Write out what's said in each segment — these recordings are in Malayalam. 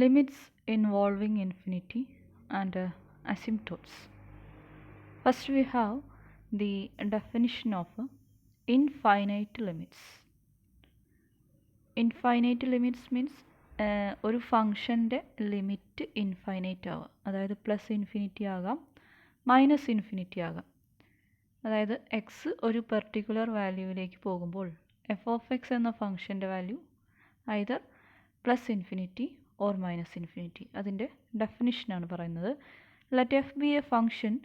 Limits involving infinity and asymptotes. First we have the definition of infinite limits. Infinite limits means ഒരു ഫംഗ്ഷൻ്റെ ലിമിറ്റ് ഇൻഫൈനൈറ്റ് ആവാം. അതായത് പ്ലസ് ഇൻഫിനിറ്റി ആകാം, മൈനസ് ഇൻഫിനിറ്റി ആകാം. അതായത് എക്സ് ഒരു പെർട്ടിക്കുലർ വാല്യൂവിലേക്ക് പോകുമ്പോൾ എഫ് ഓഫ് എക്സ് എന്ന ഫംഗ്ഷൻ്റെ value either plus infinity or minus infinity. അതിൻ്റെ ഡെഫിനിഷനാണ് പറയുന്നത്. Let f be a function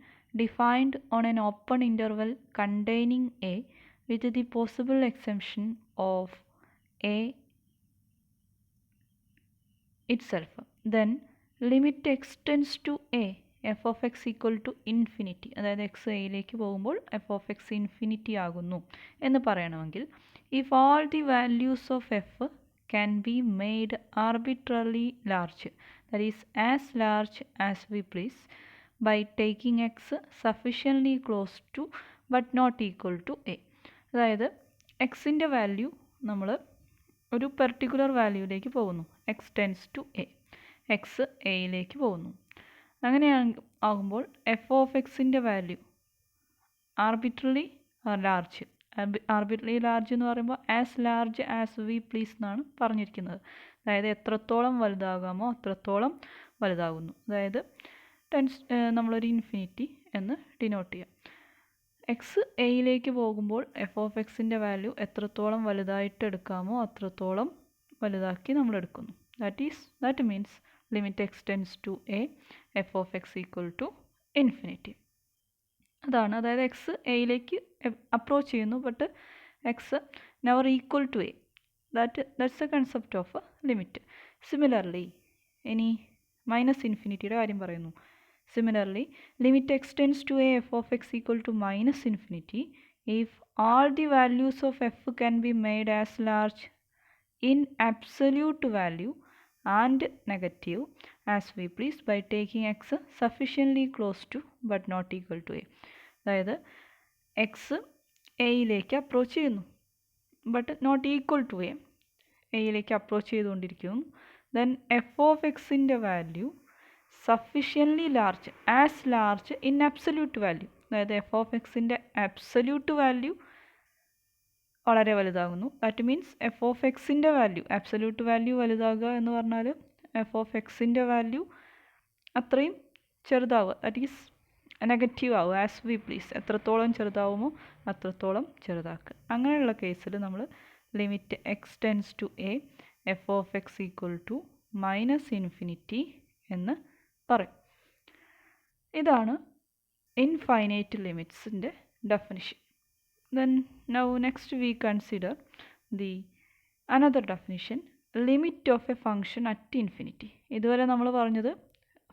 defined on an open interval containing a with the possible exemption of a itself. Then limit x tends to a f of x equal to infinity. അതായത് എക്സ് എയിലേക്ക് പോകുമ്പോൾ എഫ് ഓഫ് എക്സ് ഇൻഫിനിറ്റി ആകുന്നു എന്ന് പറയണമെങ്കിൽ if all the values of f can be made arbitrarily large, that is as large as we please, by taking x sufficiently close to but not equal to a. അതായത് എക്സിൻ്റെ വാല്യൂ നമ്മൾ ഒരു പെർട്ടിക്കുലർ വാല്യൂയിലേക്ക് പോകുന്നു, x tends to a, x എയിലേക്ക് പോകുന്നു. അങ്ങനെ ആകുമ്പോൾ എഫ് ഓഫ് എക്സിൻ്റെ value arbitrary large, arbitrary large എന്ന് പറയുമ്പോൾ as large as we please എന്നാണ് പറഞ്ഞിരിക്കുന്നത്. അതായത് എത്രത്തോളം വലുതാകാമോ അത്രത്തോളം വലുതാകുന്നു. അതായത് നമ്മളൊരു ഇൻഫിനിറ്റി എന്ന് ഡിനോട്ട് ചെയ്യാം. എക്സ് എയിലേക്ക് പോകുമ്പോൾ എഫ് ഓഫ് എക്സിൻ്റെ വാല്യൂ എത്രത്തോളം വലുതായിട്ട് എടുക്കാമോ അത്രത്തോളം വലുതാക്കി നമ്മൾ എടുക്കുന്നു. That means limit x tends to a f of x equal to infinity. അതാണ്, അതായത് എക്സ് എയിലേക്ക് അപ്രോച്ച് ചെയ്യുന്നു, but x never equal to a. That's a concept of limit. Similarly ഇനി മൈനസ് ഇൻഫിനിറ്റിയുടെ കാര്യം പറയുന്നു. Similarly, limit x tends to a f of x equal to minus infinity if all the values of f can be made as large in absolute value and negative as we please by taking x sufficiently close to but not equal to a. അതായത് എക്സ് എയിലേക്ക് അപ്രോച്ച് ചെയ്യുന്നു, but not equal to a, എയിലേക്ക് അപ്രോച്ച് ചെയ്തുകൊണ്ടിരിക്കുന്നു. ദെൻ എഫ് ഓഫ് എക്സിൻ്റെ value sufficiently large, as large in absolute value. അതായത് എഫ് ഓഫ് എക്സിൻ്റെ അബ്സല്യൂട്ട് വാല്യൂ വളരെ വലുതാകുന്നു. ദാറ്റ് മീൻസ് എഫ് ഓഫ് എക്സിൻ്റെ വാല്യൂ, അബ്സല്യൂട്ട് വാല്യൂ വലുതാകുക എന്ന് പറഞ്ഞാൽ എഫ് ഓഫ് എക്സിൻ്റെ വാല്യൂ അത്രയും ചെറുതാവുക, ദാറ്റ് ഈസ് നെഗറ്റീവ് ആവുക, ആസ് വി പ്ലീസ്. എത്രത്തോളം ചെറുതാവുമോ അത്രത്തോളം ചെറുതാക്കുക. അങ്ങനെയുള്ള കേസിൽ നമ്മൾ limit x tends to a f of x equal to minus infinity എന്ന് പറയും. ഇതാണ് ഇൻഫൈനൈറ്റ് ലിമിറ്റ്സിൻ്റെ definition. Then now next we consider the another definition, limit of a function at infinity. ഇതുവരെ നമ്മൾ പറഞ്ഞത്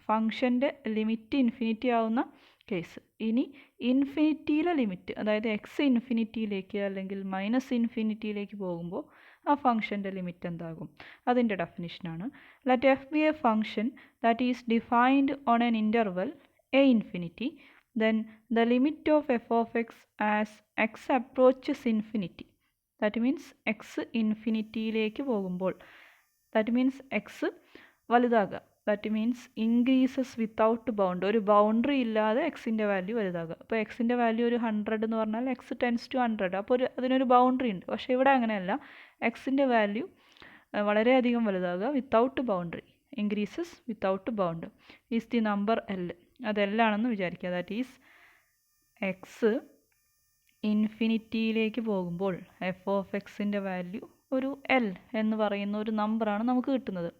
ഫംഗ്ഷൻ്റെ ലിമിറ്റ് ഇൻഫിനിറ്റി ആവുന്ന കേസ്. ഇനി ഇൻഫിനിറ്റിയിലെ ലിമിറ്റ്, അതായത് എക്സ് ഇൻഫിനിറ്റിയിലേക്ക് അല്ലെങ്കിൽ മൈനസ് ഇൻഫിനിറ്റിയിലേക്ക് പോകുമ്പോൾ ആ ഫംഗ്ഷൻ്റെ ലിമിറ്റ് എന്താകും, അതിൻ്റെ ഡെഫിനിഷനാണ്. Let f be a function that is defined on an interval a infinity, then the limit of f of x as x approaches infinity. That means x ഇൻഫിനിറ്റിയിലേക്ക് പോകുമ്പോൾ, ദാറ്റ് മീൻസ് എക്സ് വലുതാകുക, that means increases without bound, ഒരു ബൗണ്ടറി ഇല്ലാതെ എക്സിൻ്റെ വാല്യൂ വലുതാകുക. അപ്പോൾ എക്സിൻ്റെ വാല്യൂ ഒരു 100 എന്ന് പറഞ്ഞാൽ എക്സ് ടെൻസ് ടു 100, അപ്പോൾ അതിനൊരു ബൗണ്ടറി ഉണ്ട്. പക്ഷേ ഇവിടെ അങ്ങനെയല്ല, എക്സിൻ്റെ വാല്യൂ വളരെയധികം വലുതാകുക, without boundary, increases without bound. Is the number L, അത് എൽ ആണെന്ന് വിചാരിക്കുക. ദാറ്റ് ഈസ് എക്സ് ഇൻഫിനിറ്റിയിലേക്ക് പോകുമ്പോൾ എഫ് ഓഫ് എക്സിൻ്റെ വാല്യൂ ഒരു എൽ എന്ന് പറയുന്ന ഒരു നമ്പറാണ് നമുക്ക് കിട്ടുന്നത്.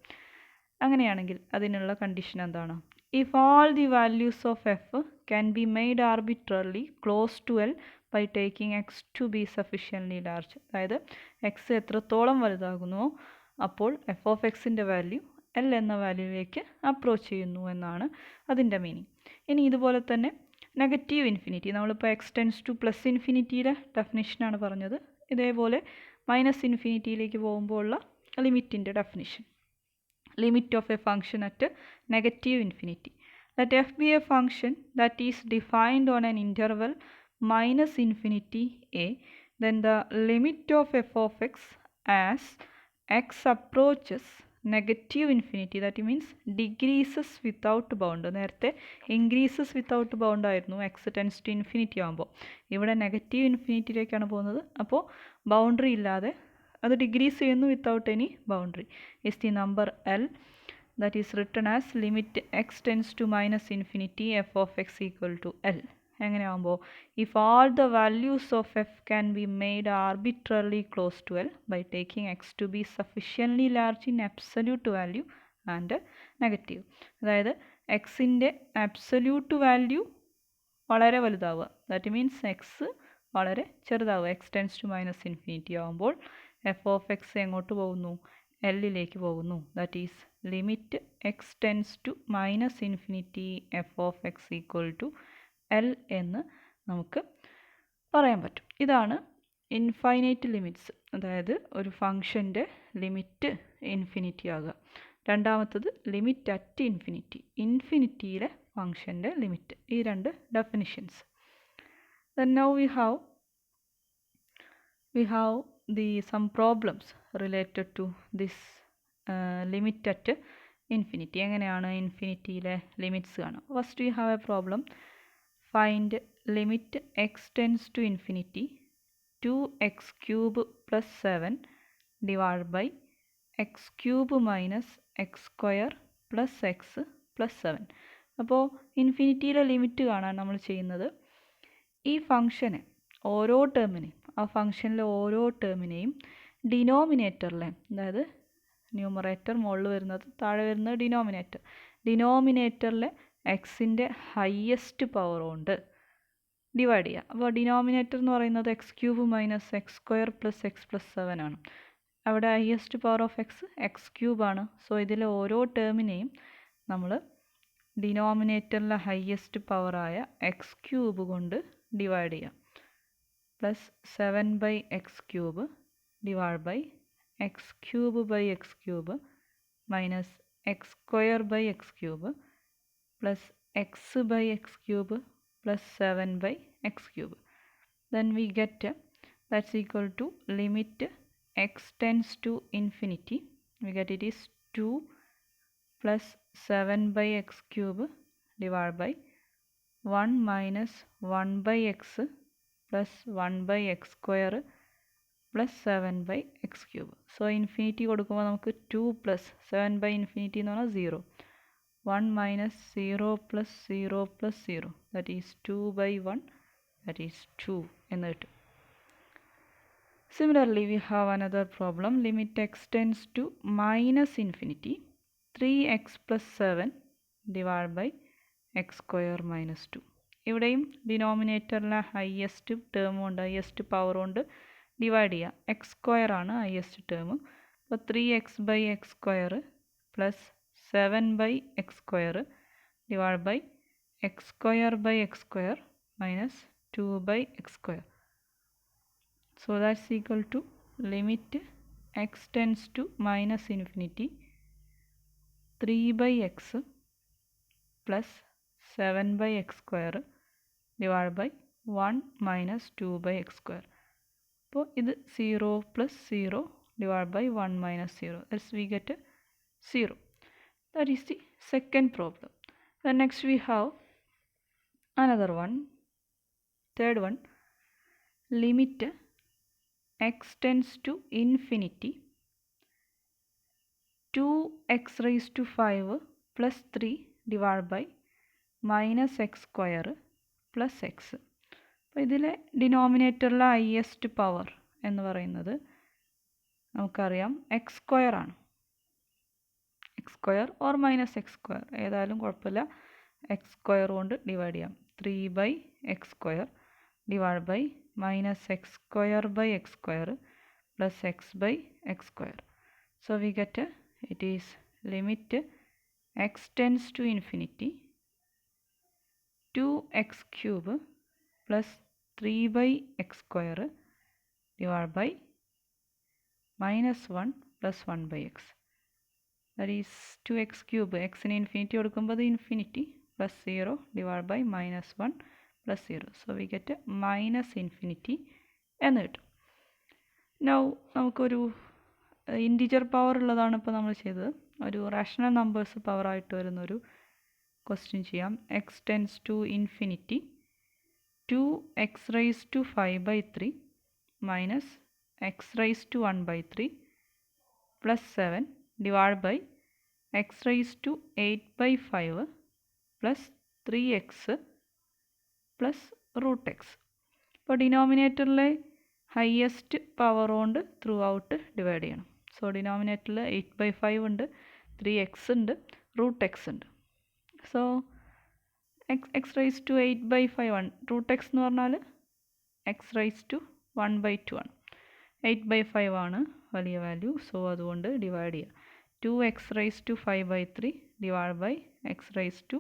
അങ്ങനെയാണെങ്കിൽ അതിനുള്ള കണ്ടീഷൻ എന്താണ്? If all the values of f can be made arbitrarily close to L by taking x to be sufficiently large. അതായത് എക്സ് എത്രത്തോളം വലുതാകുന്നുവോ അപ്പോൾ എഫ് ഓഫ് എക്സിൻ്റെ വാല്യൂ എൽ എന്ന വാല്യൂവിലേക്ക് അപ്രോച്ച് ചെയ്യുന്നു എന്നാണ് അതിൻ്റെ മീനിങ്. ഇനി ഇതുപോലെ തന്നെ നെഗറ്റീവ് ഇൻഫിനിറ്റി, നമ്മളിപ്പോൾ എക്സ് ടെൻസ് ടു പ്ലസ് ഇൻഫിനിറ്റിയുടെ ഡെഫിനിഷനാണ് പറഞ്ഞത്. ഇതേപോലെ മൈനസ് ഇൻഫിനിറ്റിയിലേക്ക് പോകുമ്പോൾ ഉള്ള ലിമിറ്റിൻ്റെ definition, limit of a function at negative infinity. Let f be a function that is defined on an interval minus infinity a, then the limit of f of x as x approaches negative infinity, that means decreases without bound. നേരത്തെ ഇൻക്രീസസ് വിത്തൗട്ട് ബൗണ്ട് ആയിരുന്നു എക്സ് ടെൻസ് ടു ഇൻഫിനിറ്റി ആകുമ്പോൾ. ഇവിടെ നെഗറ്റീവ് ഇൻഫിനിറ്റിയിലേക്കാണ് പോകുന്നത്. അപ്പോൾ ബൗണ്ടറി ഇല്ലാതെ അത് ഡിക്രീസ് ചെയ്യുന്നു without any boundary. Is the number L that is written as limit x tends to minus infinity f of x equal to L. എങ്ങനെയാകുമ്പോൾ if all the values of f can be made arbitrarily close to L by taking x to be sufficiently large in absolute value and negative. അതായത് എക്സിൻ്റെ അബ്സല്യൂട്ട് വാല്യൂ വളരെ വലുതാവുക, ദാറ്റ് മീൻസ് എക്സ് വളരെ ചെറുതാവുക. X tends to minus infinity ആകുമ്പോൾ എഫ് ഓഫ് എക്സ് എങ്ങോട്ട് പോകുന്നു? എല്ലിലേക്ക് പോകുന്നു. That is limit x tends to minus infinity f of x equal to L എന്ന് നമുക്ക് പറയാൻ പറ്റും. ഇതാണ് ഇൻഫൈനൈറ്റ് ലിമിറ്റ്സ്, അതായത് ഒരു ഫംഗ്ഷൻ്റെ ലിമിറ്റ് ഇൻഫിനിറ്റി ആകുക. രണ്ടാമത്തത് ലിമിറ്റ് അറ്റ് ഇൻഫിനിറ്റി, ഇൻഫിനിറ്റിയിലെ ഫംഗ്ഷൻ്റെ ലിമിറ്റ്. ഈ രണ്ട് definitions. Then now we have some problems related to this limit at infinity. എങ്ങനെയാണ് ഇൻഫിനിറ്റിയിലെ ലിമിറ്റ്സ് കാണുക? First we have a problem. Find limit x tends to infinity 2x cube plus 7 divided by x cube minus x square plus x plus 7. അപ്പോൾ ഇൻഫിനിറ്റിയിലെ ലിമിറ്റ് കാണാൻ നമ്മൾ ചെയ്യുന്നത് ഈ ഫംഗ്ഷനെ ഓരോ ടേമിനെയും, ആ ഫംഗ്ഷനിലെ ഓരോ ടേമിനെയും ഡിനോമിനേറ്ററിലെ, അതായത് ന്യൂമറേറ്റർ മുകളിൽ വരുന്നത്, താഴെ വരുന്നത് ഡിനോമിനേറ്ററിലെ എക്സിൻ്റെ ഹയസ്റ്റ് പവർ കൊണ്ട് ഡിവൈഡ് ചെയ്യുക. അപ്പോൾ ഡിനോമിനേറ്റർ എന്ന് പറയുന്നത് x cube minus x square plus x plus 7 ആണ്. അവിടെ ഹയസ്റ്റ് പവർ ഓഫ് എക്സ് ക്യൂബാണ്. സോ ഇതിലെ ഓരോ ടേമിനെയും നമ്മൾ ഡിനോമിനേറ്ററിലെ ഹയസ്റ്റ് പവറായ എക്സ് ക്യൂബ് കൊണ്ട് ഡിവൈഡ് ചെയ്യാം. Plus 7 by x cube divide by x cube by x cube minus x square by x cube plus x by x cube plus 7 by x cube. Then we get that's equal to limit x tends to infinity. We get it is 2 plus 7 by x cube divided by 1 minus 1 by x plus 1 by x square plus 7 by x cube. So infinity കൊടുക്കുമ്പോൾ നമുക്ക് 2 plus 7 by infinity എന്ന് പറഞ്ഞാൽ 0. 1 minus 0 plus 0 plus 0, that is 2 by 1, that is 2 എന്ന് കിട്ടും. Similarly, we have another problem. Limit x tends to minus infinity 3x plus 7 divided by x square minus 2. ഇവിടെയും ഡിനോമിനേറ്ററിലെ ഹയസ്റ്റ് ടേം കൊണ്ട്, ഹയസ്റ്റ് പവർ കൊണ്ട് ഡിവൈഡ് ചെയ്യുക. എക്സ് സ്ക്വയർ ആണ് ഹയസ്റ്റ് ടേം. അപ്പോൾ 3x by x square plus 7 by x square divided by x square by x square minus 2 by x square. So that's equal to limit x tends to minus infinity 3 by x plus 7 by x square divided by 1 minus 2 by x square. അപ്പോൾ ഇത് 0 plus 0 divided by 1 minus 0. Thus we get 0. That is the second problem. Then next we have another one, third one. Limit x tends to infinity 2x raised to 5 plus 3 divided by minus x square plus x. അപ്പോൾ ഇതിലെ ഡിനോമിനേറ്ററിലെ ഹയസ്റ്റ് പവർ എന്ന് പറയുന്നത് നമുക്കറിയാം എക്സ് സ്ക്വയർ ആണ്. X square or minus x square ഏതായാലും കുഴപ്പമില്ല. എക്സ് സ്ക്വയർ കൊണ്ട് ഡിവൈഡ് ചെയ്യാം. 3 by x square divide by minus x square by x square plus x by x square. So we get it is limit x tends to infinity 2x cube plus 3 by x square divide by minus 1 plus 1 by x. that is 2x cube. എക്സിന് ഇൻഫിനിറ്റി കൊടുക്കുമ്പോൾ അത് infinity plus 0 divide by minus 1 plus 0. So we get minus infinity എന്ന് കിട്ടും. നൗ നമുക്കൊരു ഇൻറ്റിജർ പവർ ഉള്ളതാണ് ഇപ്പോൾ നമ്മൾ ചെയ്തത്. ഒരു റാഷണൽ നമ്പേഴ്സ് പവറായിട്ട് വരുന്നൊരു ക്വസ്റ്റ്യൻ ചെയ്യാം. X tends to infinity 2x raised to 5/3 minus x raised to 1/3 plus 7 divided by x raised to 8/5 plus 3x plus root x. ഇപ്പോൾ ഡിനോമിനേറ്ററിലെ ഹയസ്റ്റ് പവർ കൊണ്ട് ത്രൂ ഔട്ട് ഡിവൈഡ് ചെയ്യണം. സോ ഡിനോമിനേറ്ററിൽ 8/5 ഉണ്ട്, 3x ഉണ്ട്, റൂട്ട് എക്സ് ഉണ്ട്. സോ എക്സ് റൈസ് ടു 8/5 ആണ്. റൂട്ട് എക്സ് എന്ന് പറഞ്ഞാൽ എക്സ് റൈസ് ടു 1/2 ആണ്. 8/5 ആണ് വലിയ വാല്യൂ. സോ അതുകൊണ്ട് ഡിവൈഡ് ചെയ്യുക. 2x raise to 5/3 divide by x raise to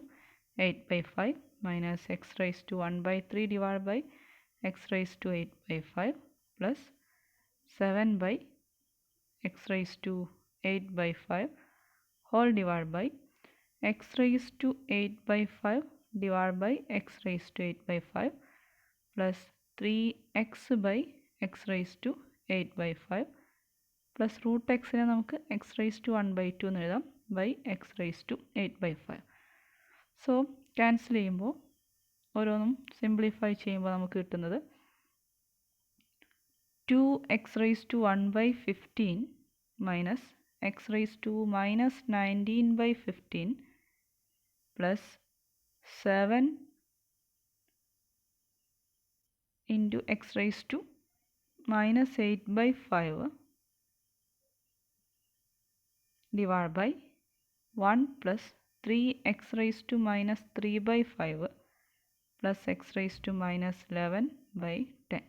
8/5 minus x raised to 1/3 divided by x raised to 8/5 plus 7 by x raised to 8/5 whole divided by x raised to 8/5 divided by x raised to 8/5 plus 3x by x raised to 8/5 plus root x നെ നമുക്ക് x raised to 1/2 എന്ന് എഴുതാം by x raised to 8/5. So cancel ചെയ്യുമ്പോൾ ഓരോന്നും സിംപ്ലിഫൈ ചെയ്യുമ്പോൾ നമുക്ക് കിട്ടുന്നത് 2x raised to 1/15 minus x raised to minus 19/15 plus 7 into x raised to minus 8/5 divided by 1 plus 3x raised to minus 3/5 plus x raised to minus 11/10.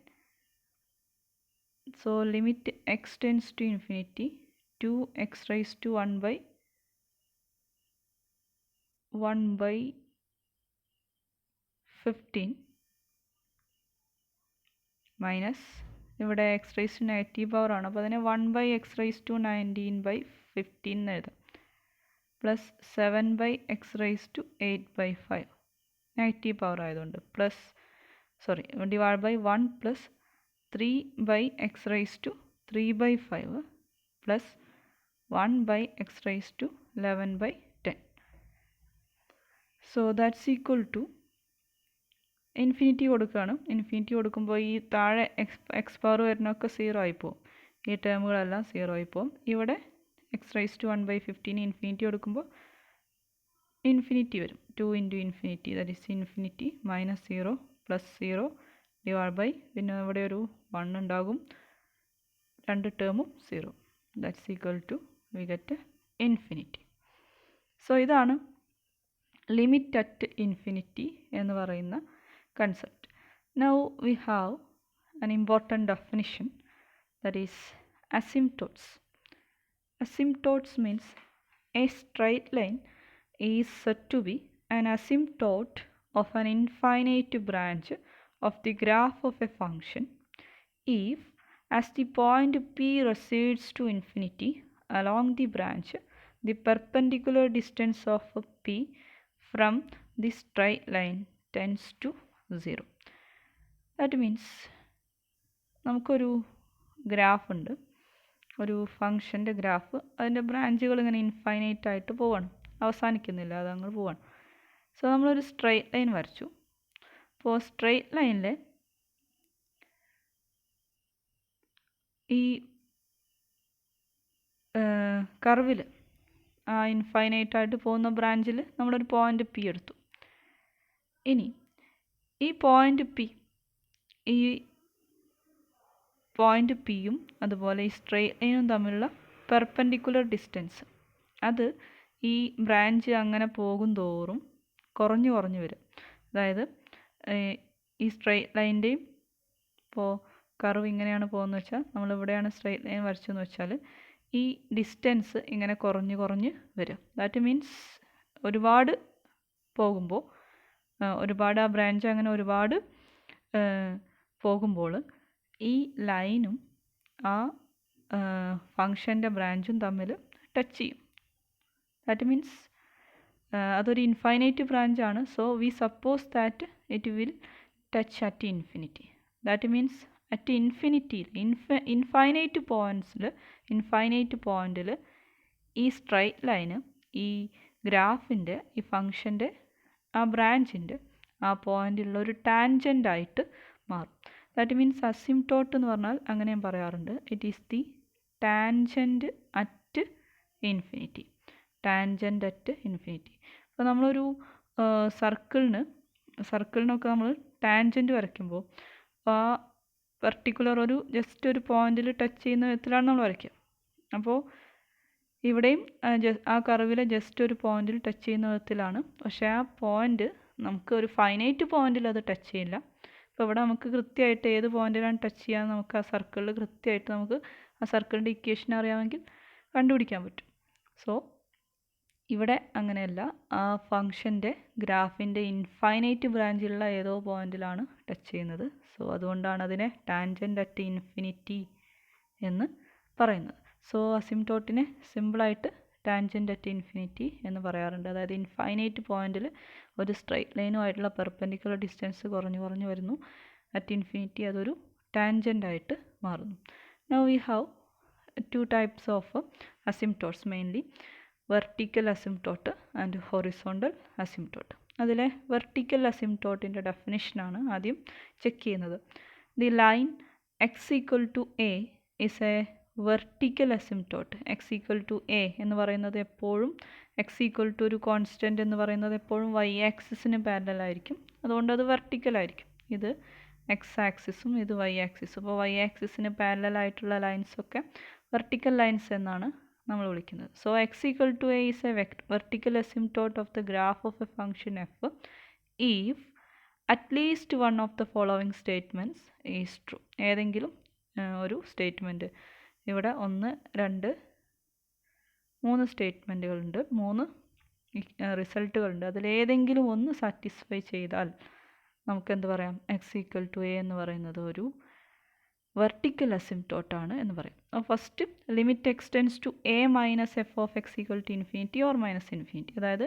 So limit x tends to infinity 2x raised to 1/15 minus ഇവിടെ x raise to negative power ആണ്, അപ്പോൾ അതിനെ 1/x raised to 19/15 എന്ന് എഴുതാം. Plus 7/x raised to 8/5 negative power ആയതുകൊണ്ട് plus divide by 1 plus 3/x raised to 3/5 plus 1/x raised to 11/10. So that's equal to infinity കൊടുക്കുകയാണ്. ഇൻഫിനിറ്റി കൊടുക്കുമ്പോൾ ഈ താഴെ എക്സ് പവർ വരുന്നതൊക്കെ 0 ആയിപ്പോവും. ഈ ടേമുകളെല്ലാം 0 ആയിപ്പോവും. ഇവിടെ എക്സ് റൈസ് ടു 1/15 ഇൻഫിനിറ്റി കൊടുക്കുമ്പോൾ ഇൻഫിനിറ്റി വരും. 2 into infinity that is infinity minus 0 plus 0 divide by പിന്നെ ഇവിടെ ഒരു 1 ഉണ്ടാകും, രണ്ട് ടേമും 0. That's equal to we get infinity. So ഇതാണ് ലിമിറ്റ് അറ്റ് ഇൻഫിനിറ്റി എന്ന് പറയുന്ന concept. Now we have an important definition, that is asymptotes. Asymptotes means a straight line is said to be an asymptote of an infinite branch of the graph of a function if, as the point P recedes to infinity along the branch, the perpendicular distance of P from the straight line tends to 0. That means നമുക്കൊരു ഗ്രാഫ് ഉണ്ട്, ഒരു ഫങ്ഷൻ്റെ ഗ്രാഫ്. അതിൻ്റെ ബ്രാഞ്ചുകൾ ഇങ്ങനെ ഇൻഫൈനൈറ്റ് ആയിട്ട് പോവാണ്, അവസാനിക്കുന്നില്ല, അതങ്ങ് പോവാണ്. സോ നമ്മളൊരു സ്ട്രെയിറ്റ് ലൈൻ വരച്ചു. അപ്പോൾ സ്ട്രെയിറ്റ് ലൈനിൽ ഈ കർവിൽ ആ ഇൻഫൈനൈറ്റ് ആയിട്ട് പോകുന്ന ബ്രാഞ്ചിൽ നമ്മളൊരു പോയിൻ്റ് പി എടുത്തു. ഇനി ഈ പോയിൻ്റ് പിയും അതുപോലെ ഈ സ്ട്രെയിറ്റ് ലൈനും തമ്മിലുള്ള പെർപെൻഡിക്കുലർ ഡിസ്റ്റൻസ്, അത് ഈ ബ്രാഞ്ച് അങ്ങനെ പോകും തോറും കുറഞ്ഞു വരും. അതായത് ഈ സ്ട്രെയിറ്റ് ലൈൻ്റെയും ഇപ്പോൾ കർവ് ഇങ്ങനെയാണ് പോകുന്നത് വെച്ചാൽ നമ്മളിവിടെയാണ് സ്ട്രെയിറ്റ് ലൈൻ വരച്ചതെന്ന് വെച്ചാൽ ഈ ഡിസ്റ്റൻസ് ഇങ്ങനെ കുറഞ്ഞ് വരും. ദാറ്റ് മീൻസ് ഒരുപാട് പോകുമ്പോൾ ഒരുപാട് ആ ബ്രാഞ്ച് അങ്ങനെ ഒരുപാട് പോകുമ്പോൾ ഈ ലൈനും ആ ഫങ്ഷൻ്റെ ബ്രാഞ്ചും തമ്മിൽ ടച്ച് ചെയ്യും. ദാറ്റ് മീൻസ് അതൊരു ഇൻഫൈനൈറ്റ് ബ്രാഞ്ചാണ്. So we suppose that it will touch at infinity. That means at ഇൻഫിനിറ്റിയിൽ ഇൻഫൈനൈറ്റ് പോയിന്റിൽ ഈ സ്ട്രൈറ്റ് ലൈന് ഈ ഗ്രാഫിൻ്റെ ഈ ഫംഗ്ഷൻ്റെ ആ ബ്രാഞ്ചിൻ്റെ ആ പോയിന്റിലുള്ള ഒരു ടാൻജൻ്റ് ആയിട്ട് മാറും. ദാറ്റ് മീൻസ് അസിംപ്റ്റോട്ട് എന്ന് പറഞ്ഞാൽ അങ്ങനെയും പറയാറുണ്ട്. It is the tangent at infinity. Tangent at infinity. അപ്പോൾ നമ്മളൊരു സർക്കിളിനൊക്കെ നമ്മൾ ടാൻജൻ്റ് വരയ്ക്കുമ്പോൾ ആ പർട്ടിക്കുലർ ജസ്റ്റ് ഒരു പോയിന്റിൽ ടച്ച് ചെയ്യുന്ന വിധത്തിലാണ് നമ്മൾ വരയ്ക്കുക. അപ്പോൾ ഇവിടെയും ആ കർവിലെ ജസ്റ്റ് ഒരു പോയിന്റിൽ ടച്ച് ചെയ്യുന്ന വിധത്തിലാണ്. പക്ഷേ ആ പോയിന്റ് നമുക്ക് ഒരു ഫൈനൈറ്റ് പോയിന്റിൽ അത് ടച്ച് ചെയ്യില്ല. അപ്പോൾ ഇവിടെ നമുക്ക് കൃത്യമായിട്ട് ഏത് പോയിന്റിലാണ് ടച്ച് ചെയ്യാൻ നമുക്ക് ആ സർക്കിളിൽ കൃത്യമായിട്ട് നമുക്ക് ആ സർക്കിളിൻ്റെ ഇക്വേഷൻ അറിയാമെങ്കിൽ കണ്ടുപിടിക്കാൻ പറ്റും. സോ ഇവിടെ അങ്ങനെയല്ല, ആ ഫംഗ്ഷൻ്റെ ഗ്രാഫിൻ്റെ ഇൻഫൈനൈറ്റ് ബ്രാഞ്ചിലുള്ള ഏതോ പോയിന്റിലാണ് ടച്ച് ചെയ്യുന്നത്. സോ അതുകൊണ്ടാണ് അതിനെ ടാൻജൻ്റ് അറ്റ് ഇൻഫിനിറ്റി എന്ന് പറയുന്നത്. സോ അസിംപ്റ്റോട്ടിനെ സിമ്പിളായിട്ട് ടാൻജൻ്റ് അറ്റ് ഇൻഫിനിറ്റി എന്ന് പറയാറുണ്ട്. അതായത് ഇൻഫൈനൈറ്റ് പോയിന്റിൽ ഒരു സ്ട്രൈറ്റ് ലൈനുമായിട്ടുള്ള പെർപെൻഡിക്കുലർ ഡിസ്റ്റൻസ് കുറഞ്ഞു വരുന്നു. അറ്റ് ഇൻഫിനിറ്റി അതൊരു ടാൻജൻ്റ് ആയിട്ട് മാറുന്നു. Now we have 2 types of asymptotes, mainly vertical asymptote and horizontal asymptote. അതിലെ വെർട്ടിക്കൽ അസിംപ്റ്റോട്ടിൻ്റെ ഡെഫിനിഷനാണ് ആദ്യം ചെക്ക് ചെയ്യുന്നത്. The line x equal to a is a vertical asymptote. X equal to a എന്ന് പറയുന്നത് എപ്പോഴും എക്സ് ഈക്വൽ ടു ഒരു കോൺസ്റ്റൻറ്റ് എന്ന് പറയുന്നത് എപ്പോഴും വൈ ആക്സിസിന് പാരലൽ ആയിരിക്കും. അതുകൊണ്ട് അത് വെർട്ടിക്കലായിരിക്കും. ഇത് എക്സ് ആക്സിസും ഇത് വൈ ആക്സിസും. അപ്പോൾ വൈ ആക്സിസിന് പാരലൽ ആയിട്ടുള്ള ലൈൻസൊക്കെ വെർട്ടിക്കൽ ലൈൻസ് എന്നാണ് നമ്മൾ വിളിക്കുന്നത്. So x equal to a is a vertical asymptote of the graph of a function f if at least one of the following statements is true. ഏതെങ്കിലും ഒരു സ്റ്റേറ്റ്മെൻറ്റ്, ഇവിടെ 1, 2, 3 സ്റ്റേറ്റ്മെൻറ്റുകളുണ്ട്, 3 റിസൾട്ടുകളുണ്ട്. അതിലേതെങ്കിലും ഒന്ന് സാറ്റിസ്ഫൈ ചെയ്താൽ നമുക്ക് എന്ത് പറയാം? എക്സ് ഈക്വൽ ടു എ എന്ന് പറയുന്നത് ഒരു വെർട്ടിക്കൽ അസിംപ്റ്റോട്ടാണ് എന്ന് പറയും. First limit x tends to a minus f of x equal to infinity or minus infinity. അതായത്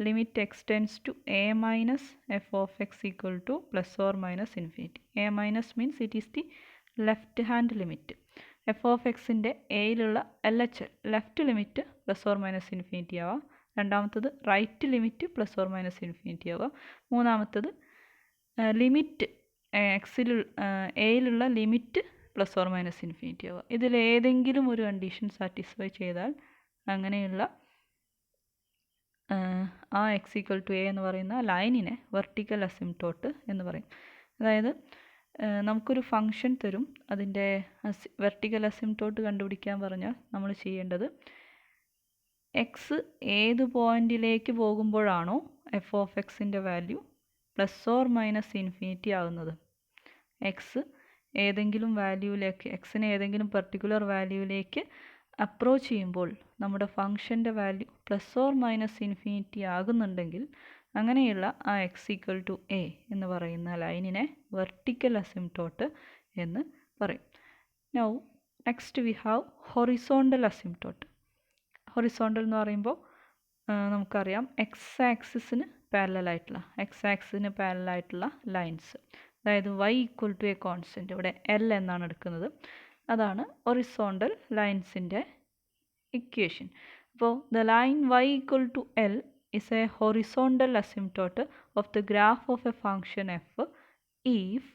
limit x tends to a minus f of x equal to plus or minus infinity. A minus means it is the left hand limit. F of എക്സിൻ്റെ എയിലുള്ള LHL left limit plus or minus infinity ആവാം. രണ്ടാമത്തത് right limit plus or minus infinity ആവാം. മൂന്നാമത്തത് ലിമിറ്റ് എയിലുള്ള limit plus or minus infinity ആവുക. ഇതിലേതെങ്കിലും ഒരു കണ്ടീഷൻ സാറ്റിസ്ഫൈ ചെയ്താൽ അങ്ങനെയുള്ള ആ എക്സ് ഈക്വൽ ടു എ എന്ന് പറയുന്ന ലൈനിനെ വെർട്ടിക്കൽ അസിംപ്റ്റോട്ട് എന്ന് പറയും. അതായത് നമുക്കൊരു ഫംഗ്ഷൻ തരും, അതിൻ്റെ വെർട്ടിക്കൽ അസിംപ്റ്റോട്ട് കണ്ടുപിടിക്കാൻ പറഞ്ഞാൽ നമ്മൾ ചെയ്യേണ്ടത് എക്സ് ഏത് പോയിന്റിലേക്ക് പോകുമ്പോഴാണോ എഫ് ഓഫ് എക്സിൻ്റെ value plus or minus infinity ആകുന്നത്, എക്സ് ഏതെങ്കിലും വാല്യൂവിലേക്ക്, എക്സിന് ഏതെങ്കിലും പെർട്ടിക്കുലർ വാല്യൂവിലേക്ക് അപ്രോച്ച് ചെയ്യുമ്പോൾ നമ്മുടെ ഫംഗ്ഷൻ്റെ value plus or minus infinity ആകുന്നുണ്ടെങ്കിൽ അങ്ങനെയുള്ള ആ എക്സ് ഈക്വൽ ടു എ എന്ന് പറയുന്ന ലൈനിനെ വെർട്ടിക്കൽ അസിംപ്റ്റോട്ട് എന്ന് പറയും. Now next we have horizontal asymptote. Horizontal എന്ന് പറയുമ്പോൾ നമുക്കറിയാം എക്സ് ആക്സിസിന് പാരലായിട്ടുള്ള ലൈൻസ്. അതായത് y equal to a constant, ഇവിടെ L എന്നാണ് എടുക്കുന്നത്. അതാണ് ഹൊറിസോണ്ടൽ ലൈൻസിൻ്റെ ഇക്വേഷൻ. അപ്പോൾ the line y equal to L is a horizontal asymptote of the graph of a function f if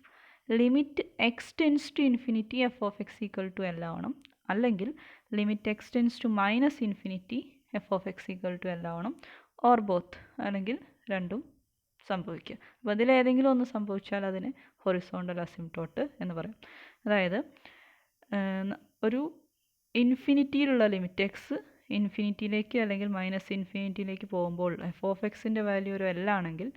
limit x tends to infinity f of x equal to L ആവണം. അല്ലെങ്കിൽ limit x tends to minus infinity f of x equal to L ആവണം. ഓർ ബോത്ത്, അല്ലെങ്കിൽ രണ്ടും സംഭവിക്കുക. അപ്പോൾ അതിലേതെങ്കിലും ഒന്ന് സംഭവിച്ചാൽ അതിന് ഹൊറിസോണ്ടൽ അസിംപ്റ്റോട്ട് എന്ന് പറയും. അതായത് ഒരു ഇൻഫിനിറ്റിയിലുള്ള ലിമിറ്റ് എക്സ് ഇൻഫിനിറ്റിയിലേക്ക് അല്ലെങ്കിൽ മൈനസ് ഇൻഫിനിറ്റിയിലേക്ക് പോകുമ്പോൾ എഫ് ഓഫ് എക്സിൻ്റെ വാല്യൂ ഒരു L ആണെങ്കിൽ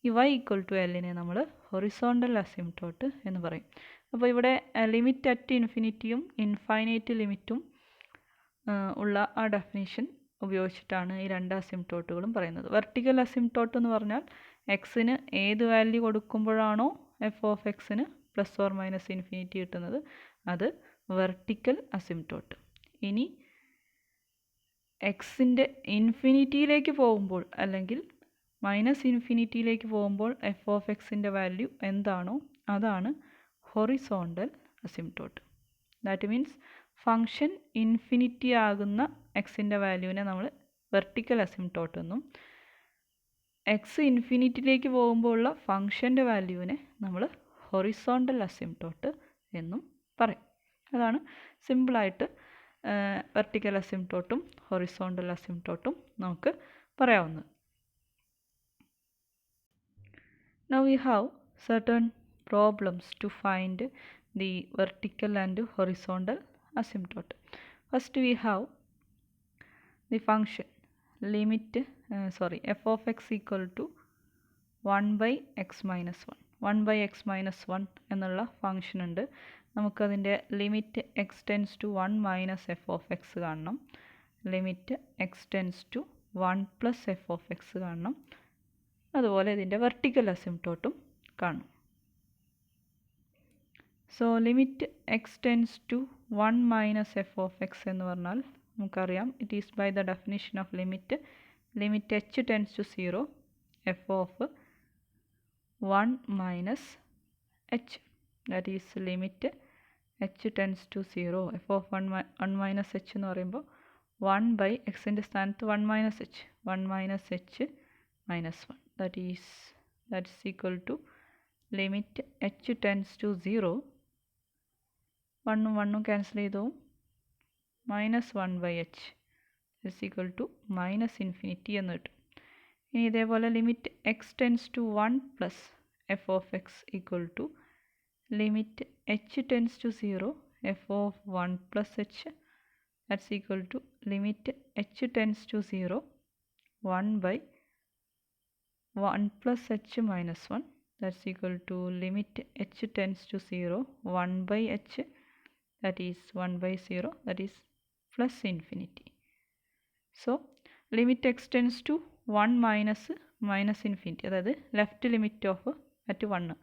ഈ y ഈക്വൽ ടു Lനെ നമ്മൾ ഹൊറിസോണ്ടൽ അസിംപ്റ്റോട്ട് എന്ന് പറയും. അപ്പോൾ ഇവിടെ ലിമിറ്റ് അറ്റ് ഇൻഫിനിറ്റിയും ഇൻഫൈനൈറ്റ് ലിമിറ്റും ഉള്ള ആ ഡെഫിനിഷൻ ഉപയോഗിച്ചിട്ടാണ് ഈ രണ്ട് അസിംപ്റ്റോട്ടുകളും പറയുന്നത്. വെർട്ടിക്കൽ അസിംപ്റ്റോട്ട് എന്ന് പറഞ്ഞാൽ എക്സിന് ഏത് വാല്യൂ കൊടുക്കുമ്പോഴാണോ എഫ് ഓഫ് എക്സിന് പ്ലസ് ഓർ മൈനസ് ഇൻഫിനിറ്റി കിട്ടുന്നത് അത് വെർട്ടിക്കൽ അസിംപ്റ്റോട്ട്. ഇനി എക്സിൻ്റെ ഇൻഫിനിറ്റിയിലേക്ക് പോകുമ്പോൾ അല്ലെങ്കിൽ മൈനസ് ഇൻഫിനിറ്റിയിലേക്ക് പോകുമ്പോൾ എഫ് ഓഫ് എക്സിൻ്റെ വാല്യൂ എന്താണോ അതാണ് horizontal asymptote. That means function infinity ആകുന്ന എക്സിൻ്റെ വാല്യൂവിനെ നമ്മൾ വെർട്ടിക്കൽ അസിംപ്റ്റോട്ട് എന്നും എക്സ് ഇൻഫിനിറ്റിയിലേക്ക് പോകുമ്പോൾ ഉള്ള ഫങ്ഷൻ്റെ വാല്യൂവിനെ നമ്മൾ ഹൊറിസോണ്ടൽ അസിംപ്റ്റോട്ട് എന്നും പറയും. അതാണ് സിമ്പിളായിട്ട് വെർട്ടിക്കൽ അസിംപ്റ്റോട്ടും ഹൊറിസോണ്ടൽ അസിംപ്റ്റോട്ടും നമുക്ക് പറയാവുന്നത്. Now we have certain problems to find the vertical and horizontal asymptote. First we have the function limit f of x equal to 1 by x minus 1. 1 by x minus 1 എന്നുള്ള ഫംഗ്ഷൻ ഉണ്ട്. നമുക്കതിൻ്റെ limit x tends to 1 minus f of x കാണണം. Limit x tends to 1 plus f of x കാണണം. അതുപോലെ ഇതിൻ്റെ വെർട്ടിക്കൽ അസിംപ്റ്റോട്ടും കാണും. So limit x tends to 1 minus f of x എന്ന് പറഞ്ഞാൽ നമുക്കറിയാം it is by the definition of limit h tends to 0 f of 1 minus h, that is limit h tends to 0 f of 1 minus H എന്ന് പറയുമ്പോൾ 1 ബൈ എക്സിൻ്റെ സ്ഥാനത്ത് 1 minus H, 1 minus H minus 1, that is equal to limit h tends to 0, 1 1 cancel ചെയ്തു, minus 1 by h is equal to minus infinity എന്ന് കിട്ടും. ഇനി ഇതേപോലെ limit x tends to 1 plus f of x equal to limit h tends to 0 f of 1 plus h, that's equal to limit h tends to 0 1 by 1 plus h minus 1, that's equal to limit h tends to 0 1 by h, that is 1 by 0, that is plus infinity. So limit x tends to 1 minus infinity, അതായത് left limit of at 1,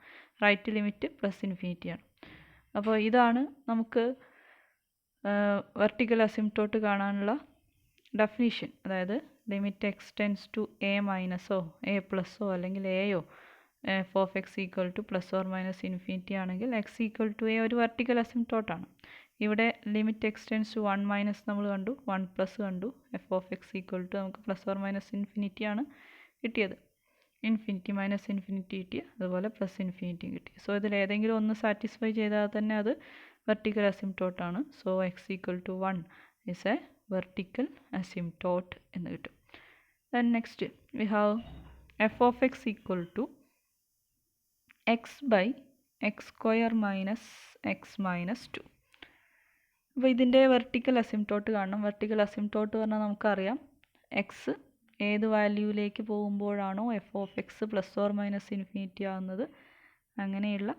right limit plus infinity ആണ്. അപ്പോൾ ഇതാണ് നമുക്ക് വെർട്ടിക്കൽ അസിംപ്റ്റോട്ട് കാണാനുള്ള ഡെഫിനിഷൻ. അതായത് limit x tends to a മൈനസോ എ പ്ലസ്സോ അല്ലെങ്കിൽ എയോ f of x equal to plus or minus infinity ആണെങ്കിൽ എക്സ് ഈക്വൽ ടു എ ഒരു വെർട്ടിക്കൽ അസിംപ്റ്റോട്ടാണ്. ഇവിടെ limit x tends to 1 minus നമ്മൾ കണ്ടു, 1 പ്ലസ് കണ്ടു, f of x equal to നമുക്ക് പ്ലസ് ഓർ മൈനസ് ഇൻഫിനിറ്റി ആണ് കിട്ടിയത്. ഇൻഫിനിറ്റി മൈനസ് ഇൻഫിനിറ്റി കിട്ടി, അതുപോലെ പ്ലസ് ഇൻഫിനിറ്റിയും കിട്ടി. സോ ഇതിൽ ഏതെങ്കിലും ഒന്ന് സാറ്റിസ്ഫൈ ചെയ്താൽ തന്നെ അത് വെർട്ടിക്കൽ അസിംപ്റ്റോട്ടാണ്. So x equal to 1 is a vertical asymptote എന്ന് കിട്ടും. Then next we have f of x equal to x by x square minus x minus 2. അപ്പോൾ ഇതിൻ്റെ വെർട്ടിക്കൽ അസിംപ്റ്റോട്ട് കാണണം. വെർട്ടിക്കൽ അസിംപ്റ്റോട്ട് പറഞ്ഞാൽ നമുക്കറിയാം എക്സ് ഏത് വാല്യൂവിലേക്ക് പോകുമ്പോഴാണോ f of x plus or minus infinity ആകുന്നത് അങ്ങനെയുള്ള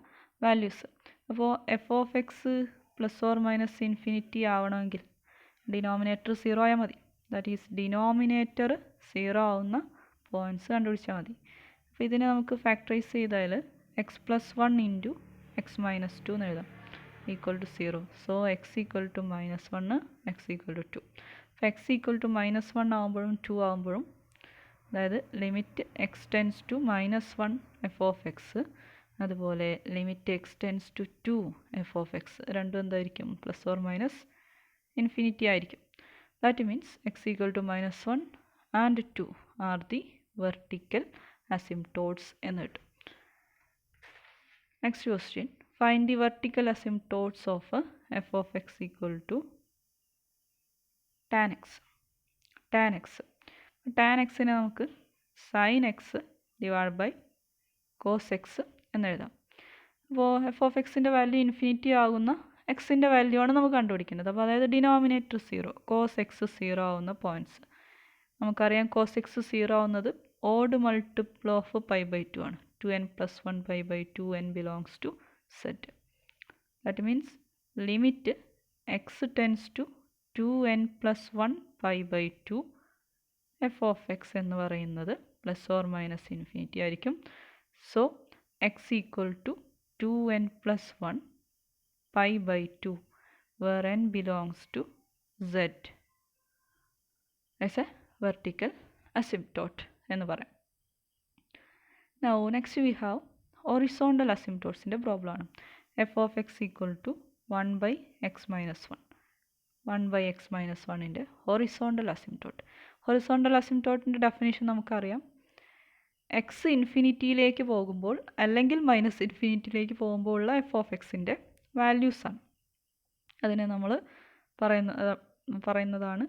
വാല്യൂസ്. അപ്പോൾ f of x plus or minus infinity ആവണമെങ്കിൽ ഡിനോമിനേറ്റർ 0 ആയാൽ മതി. ദാറ്റ് ഈസ് ഡിനോമിനേറ്റർ 0 ആവുന്ന പോയിൻറ്റ്സ് കണ്ടുപിടിച്ചാൽ മതി. അപ്പോൾ ഇതിനെ നമുക്ക് ഫാക്ടറൈസ് ചെയ്താൽ x plus 1 into x minus 2 എന്ന് എഴുതാം equal to 0. So x equal to minus 1, x equal to 2. അപ്പോൾ എക്സ് ഈക്വൽ ടു മൈനസ് 1 ആകുമ്പോഴും 2 ആകുമ്പോഴും, അതായത് limit x tends to minus 1 f of x, അതുപോലെ limit x tends to 2 f of x, രണ്ടും എന്തായിരിക്കും പ്ലസ് ഓർ മൈനസ് ഇൻഫിനിറ്റി ആയിരിക്കും. That means x equal to minus 1 and 2 R the vertical asymptotes എന്ന് കിട്ടും. Next question, find the vertical asymptotes of f of x equal to tan x. Tan എക്സിനെ നമുക്ക് sine x divide by cos x എന്നെഴുതാം. അപ്പോൾ എഫ് ഓഫ് എക്സിൻ്റെ വാല്യൂ ഇൻഫിനിറ്റി ആകുന്ന എക്സിൻ്റെ വാല്യൂ ആണ് നമുക്ക് കണ്ടുപിടിക്കേണ്ടത്. അപ്പോൾ അതായത് ഡിനോമിനേറ്റർ 0, കോസ് എക്സ് 0 ആവുന്ന പോയിൻറ്റ്സ് നമുക്കറിയാം. കോസ് എക്സ് 0 ആവുന്നത് odd multiple of pi by 2 ആണ്. 2n plus 1 pi by 2 n belongs to set. That means limit x tends to 2n plus 1 pi by 2 f of x എന്ന് പറയുന്നത് പ്ലസ് ഓർ മൈനസ് ഇൻഫിനിറ്റി ആയിരിക്കും. So x equal to 2n plus 1 pi by 2 where n belongs to z as a vertical asymptote എന്ന് പറയാം. Now next we have horizontal asymptotes ൻ്റെ പ്രോബ്ലം ആണ്. f of x equal to 1/x minus 1. 1/x minus 1ൻ്റെ ഹൊറിസോണ്ടൽ അസിംപ്റ്റോട്ട്. ഹൊറിസോണ്ടൽ അസിംപ്റ്റോട്ടിൻ്റെ ഡെഫിനിഷൻ നമുക്കറിയാം. എക്സ് ഇൻഫിനിറ്റിയിലേക്ക് പോകുമ്പോൾ അല്ലെങ്കിൽ മൈനസ് ഇൻഫിനിറ്റിയിലേക്ക് പോകുമ്പോൾ ഉള്ള എഫ് ഓഫ് എക്സിൻ്റെ വാല്യൂസാണ്. അതിനെ നമ്മൾ പറയുന്നതാണ്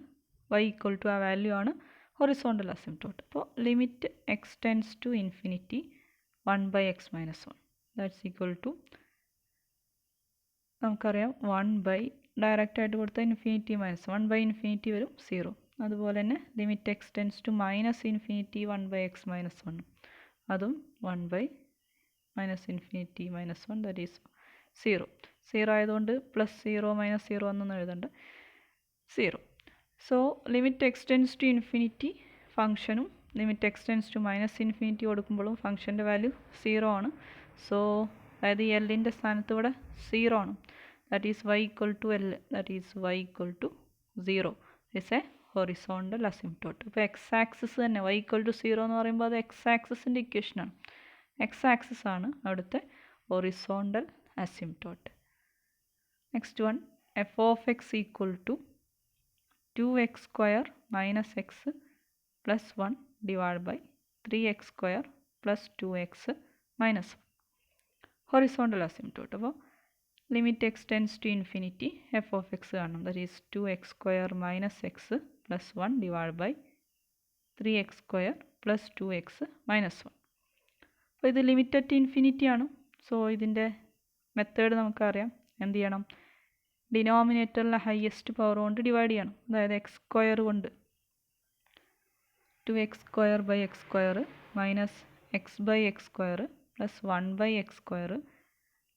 y ഈക്വൽ ടു ആ വാല്യൂ ആണ് ഹൊറിസോണ്ടൽ അസിംപ്റ്റോട്ട്. അപ്പോൾ limit x tends to infinity 1/x minus 1 that's equal to നമുക്കറിയാം 1 ഡയറക്റ്റ് ആയിട്ട് കൊടുത്താൽ ഇൻഫിനിറ്റി മൈനസ് 1/∞ വരും 0. അതുപോലെ തന്നെ limit x tends to minus infinity 1/x minus 1 അതും 1/-∞ minus 1 ദാറ്റ് ഈസ് 0. 0 ആയതുകൊണ്ട് +0 -0 എന്നൊന്നും എഴുതണ്ട, 0. So limit x tends to infinity ഫംഗ്ഷനും ലിമിറ്റ് എക്സ് ടെൻസ് ടു -∞ കൊടുക്കുമ്പോഴും ഫംഗ്ഷൻ്റെ വാല്യൂ 0 ആണ്. സോ അതായത് എല്ലിൻ്റെ സ്ഥാനത്ത് ഇവിടെ 0 ആണ്. That is y equal to L, that is y equal to 0 is a horizontal asymptote. ഇപ്പോൾ എക്സ് ആക്സിസ് തന്നെ y ഈക്വൽ ടു 0 എന്ന് പറയുമ്പോൾ അത് എക്സ് ആക്സിസിൻ്റെ ഇക്വേഷനാണ്. എക്സ് ആക്സിസ് ആണ് അവിടുത്തെ horizontal asymptote. Next one f of x equal to 2x² minus x plus 1 divided by 3x² plus 2x minus 1. Horizontal asymptote. അപ്പോൾ limit x tends to infinity f of x കാണണം. That is 2x² minus x plus 1 divided by 3x² plus 2x minus 1. അപ്പോൾ ഇത് ലിമിറ്റ് അറ്റ് ഇൻഫിനിറ്റി ആണ്. സോ ഇതിൻ്റെ മെത്തേഡ് നമുക്കറിയാം. എന്ത് ചെയ്യണം? ഡിനോമിനേറ്ററിലെ ഹയസ്റ്റ് പവർ കൊണ്ട് ഡിവൈഡ് ചെയ്യണം. അതായത് x² കൊണ്ട് 2x² minus x/x² plus 1/x²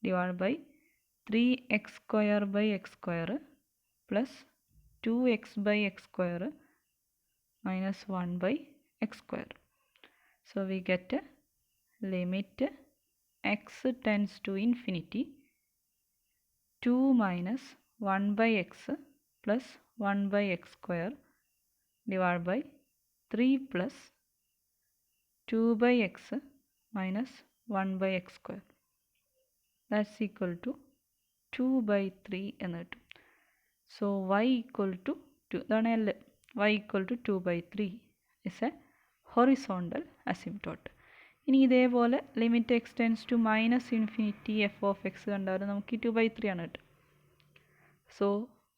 divide by 3x² plus 2x/x² minus 1/x². So we get limit x tends to infinity 2 minus 1/x plus 1/x² divided by 3 plus 2/x minus 1/x². That's equal to 2/3 എന്ന് കിട്ടും. സോ y ഈക്വൽ ടു 2, ഇതാണ് L. y equal to 2/3 is a horizontal asymptote. ഇനി ഇതേപോലെ limit x tends to minus infinity f of x കണ്ടാലും നമുക്ക് 2/3 ആണ് കിട്ടും. So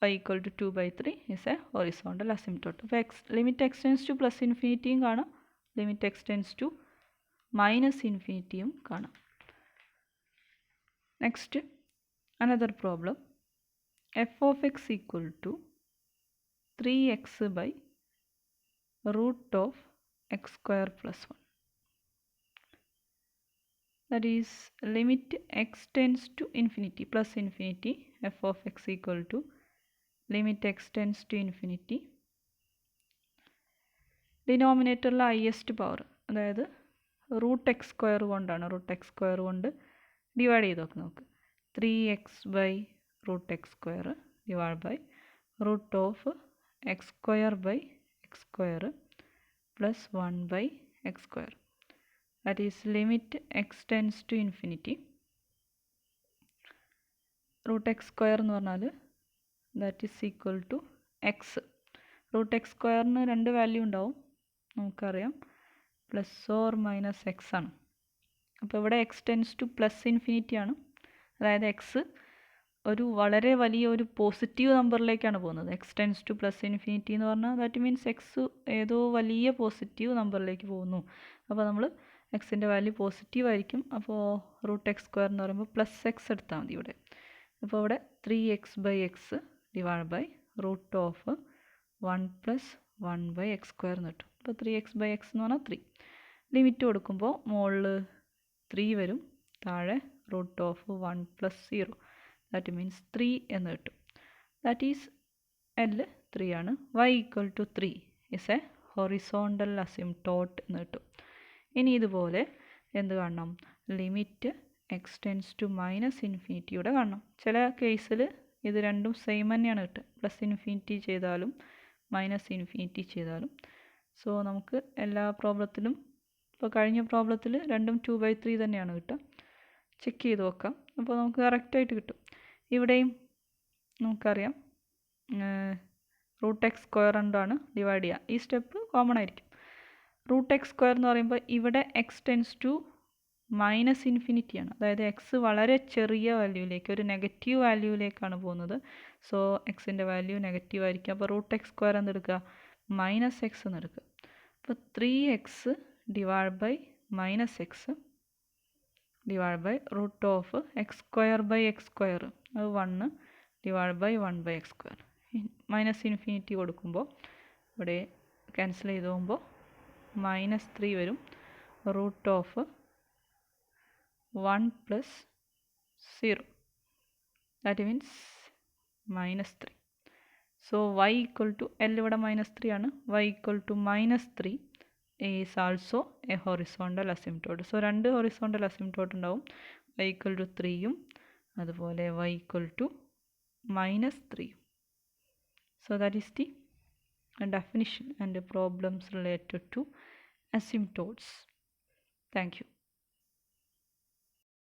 y equal to 2/3 is a horizontal asymptote. അപ്പോൾ limit x tends to plus ഇൻഫിനിറ്റിയും കാണാം, limit x tends to minus ഇൻഫിനിറ്റിയും കാണാം. Next another problem. F of x equal to 3x by root of x² plus 1. That is limit x tends to infinity plus infinity f of x equal to limit x tends to infinity ഡിനോമിനേറ്ററിലെ ഹയസ്റ്റ് പവർ, അതായത് √x² കൊണ്ടാണ്, √x² കൊണ്ട് ഡിവൈഡ് ചെയ്ത് നോക്ക്. നമുക്ക് 3x/√x² divide by √x² plus 1/x². That is limit x tends to infinity. √x² എന്ന് പറഞ്ഞാൽ that is equal to x. √x² രണ്ട് വാല്യൂ ഉണ്ടാവും നമുക്കറിയാം, പ്ലസ് ഓർ മൈനസ് എക്സ് ആണ്. അപ്പോൾ ഇവിടെ X tends to plus infinity ആണ്, അതായത് എക്സ് ഒരു വളരെ വലിയ ഒരു പോസിറ്റീവ് നമ്പറിലേക്കാണ് പോകുന്നത്. X tends to plus infinity എന്ന് പറഞ്ഞാൽ ദാറ്റ് മീൻസ് എക്സ് ഏതോ വലിയ പോസിറ്റീവ് നമ്പറിലേക്ക് പോകുന്നു. അപ്പോൾ നമ്മൾ എക്സിൻ്റെ വാല്യൂ പോസിറ്റീവ് ആയിരിക്കും. അപ്പോൾ √x² എന്ന് പറയുമ്പോൾ പ്ലസ് എക്സ് എടുത്താൽ മതി ഇവിടെ. അപ്പോൾ ഇവിടെ 3x/x divide by √1 plus 1/x² എന്ന് കിട്ടും. അപ്പോൾ 3x/x എന്ന് പറഞ്ഞാൽ 3. ലിമിറ്റ് കൊടുക്കുമ്പോൾ മുകളിൽ 3 വരും, താഴെ √1 പ്ലസ് 0 ദാറ്റ് മീൻസ് 3 എന്ന് കിട്ടും. ദാറ്റ് ഈസ് L 3 ആണ്. y equal to 3 is a horizontal asymptote എന്ന് കിട്ടും. ഇനി ഇതുപോലെ എന്ത് കാണണം? Limit x tends to minus ഇൻഫിനിറ്റിയുടെ കാണണം. ചില കേസിൽ ഇത് രണ്ടും സെയിം തന്നെയാണ് കിട്ടുക, പ്ലസ് ഇൻഫിനിറ്റി ചെയ്താലും മൈനസ് ഇൻഫിനിറ്റി ചെയ്താലും. സോ നമുക്ക് എല്ലാ പ്രോബ്ലത്തിലും, ഇപ്പോൾ കഴിഞ്ഞ പ്രോബ്ലത്തിൽ രണ്ടും 2/3 തന്നെയാണ് കിട്ടുക. ചെക്ക് ചെയ്ത് നോക്കാം. അപ്പോൾ നമുക്ക് കറക്റ്റായിട്ട് കിട്ടും. ഇവിടെയും നമുക്കറിയാം റൂട്ട് എക്സ് സ്ക്വയർ കൊണ്ടാണ് ഡിവൈഡ് ചെയ്യുക. ഈ സ്റ്റെപ്പ് കോമൺ ആയിരിക്കും. റൂട്ട് എക്സ് സ്ക്വയർ എന്ന് പറയുമ്പോൾ ഇവിടെ എക്സ് ടെൻസ് ടു മൈനസ് ഇൻഫിനിറ്റിയാണ്. അതായത് എക്സ് വളരെ ചെറിയ വാല്യൂവിലേക്ക്, ഒരു നെഗറ്റീവ് വാല്യൂവിലേക്കാണ് പോകുന്നത്. സോ എക്സിൻ്റെ വാല്യൂ നെഗറ്റീവ് ആയിരിക്കും. അപ്പോൾ റൂട്ട് എക്സ് സ്ക്വയർ എന്തെടുക്കുക, മൈനസ് എക്സ് എന്ന് എടുക്കുക. അപ്പോൾ 3x divide by minus x divide by root of x square by x square, അത് 1 divide by 1 by x square. Minus infinity കൊടുക്കുമ്പോൾ ഇവിടെ ക്യാൻസൽ ചെയ്ത് പോകുമ്പോൾ -3 വരും. Root of 1 plus 0, that means -3. So y equal to L ഇവിടെ -3 ആണ്. y equal to -3 is also a horizontal asymptote. So 2 horizontal asymptote ഉണ്ടാവും. y ഈക്വൽ ടു 3യും അതുപോലെ y equal to -3. So that is the definition and the problems related to asymptotes. Thank you.